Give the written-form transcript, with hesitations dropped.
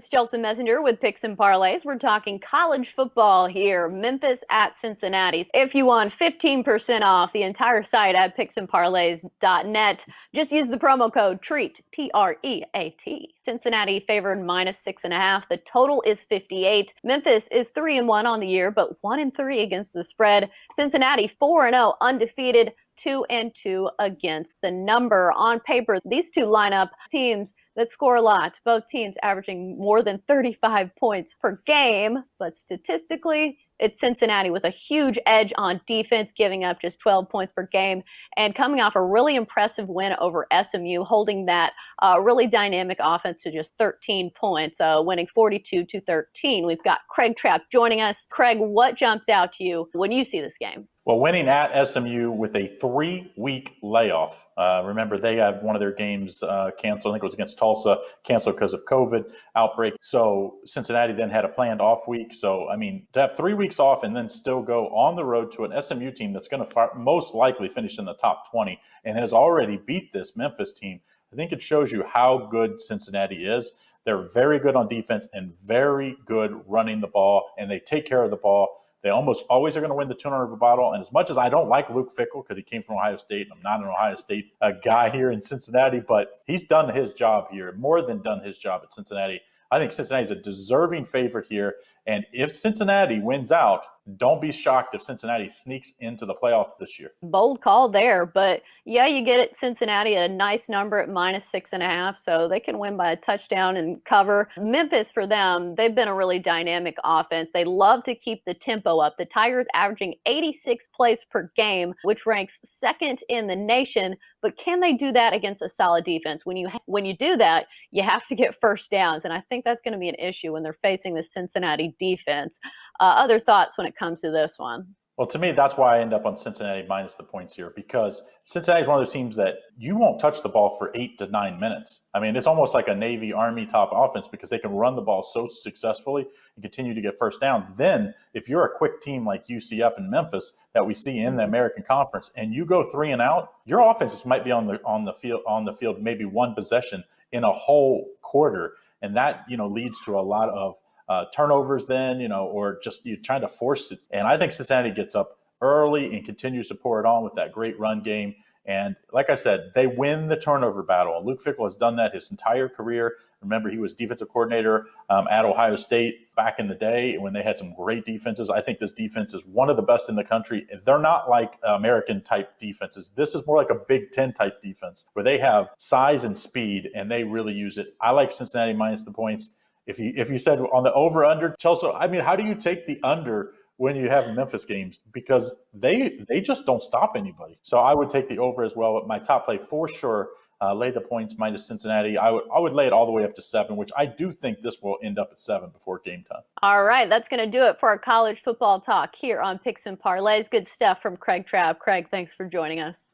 It's Chelsa Messenger with Picks and Parlays. We're talking college football here. Memphis at Cincinnati. If you want 15% off the entire site at picksandparlays.net, just use the promo code TREAT, T-R-E-A-T. Cincinnati favored -6.5. The total is 58. Memphis is 3-1 on the year, but 1-3 against the spread. Cincinnati 4-0 undefeated. 2-2 against the number. On paper, these two line up teams that score a lot, both teams averaging more than 35 points per game, but statistically, it's Cincinnati with a huge edge on defense, giving up just 12 points per game and coming off a really impressive win over SMU, holding that really dynamic offense to just 13 points, winning 42-13. We've got Craig Trapp joining us. Craig, what jumps out to you when you see this game? Well, winning at SMU with a 3-week layoff. Remember, they had one of their games canceled. I think it was against Tulsa, canceled because of COVID outbreak. So Cincinnati then had a planned off week. So, I mean, to have 3 weeks off and then still go on the road to an SMU team that's going to most likely finish in the top 20 and has already beat this Memphis team, I think it shows you how good Cincinnati is. They're very good on defense and very good running the ball, and they take care of the ball. They almost always are going to win the turnover battle. And as much as I don't like Luke Fickell because he came from Ohio State, I'm not an Ohio State guy here in Cincinnati, but he's done his job here, more than done his job at Cincinnati. I think Cincinnati's a deserving favorite here. And if Cincinnati wins out, don't be shocked if Cincinnati sneaks into the playoffs this year. Bold call there, but yeah, you get it. Cincinnati at a nice number at -6.5, so they can win by a touchdown and cover. Memphis, for them, they've been a really dynamic offense. They love to keep the tempo up. The Tigers averaging 86 plays per game, which ranks second in the nation. But can they do that against a solid defense? When you do that, you have to get first downs, and I think that's going to be an issue when they're facing the Cincinnati defense. Other thoughts when it comes to this one? Well, to me, that's why I end up on Cincinnati minus the points here, because Cincinnati is one of those teams that you won't touch the ball for 8 to 9 minutes. I mean, it's almost like a Navy Army top offense because they can run the ball so successfully and continue to get first down. Then, if you're a quick team like UCF and Memphis that we see in the American Conference, and you go 3 and out, your offenses might be on the field maybe one possession in a whole quarter, and that leads to a lot of turnovers then, or just you trying to force it. And I think Cincinnati gets up early and continues to pour it on with that great run game. And like I said, they win the turnover battle. And Luke Fickell has done that his entire career. Remember, he was defensive coordinator at Ohio State back in the day when they had some great defenses. I think this defense is one of the best in the country. They're not like American-type defenses. This is more like a Big Ten-type defense where they have size and speed, and they really use it. I like Cincinnati minus the points. If you said on the over-under, Chelsea, I mean, how do you take the under when you have Memphis games? Because they just don't stop anybody. So I would take the over as well. My top play for sure, lay the points minus Cincinnati. I would lay it all the way up to 7, which I do think this will end up at 7 before game time. All right, that's going to do it for our college football talk here on Picks and Parlays. Good stuff from Craig Trapp. Craig, thanks for joining us.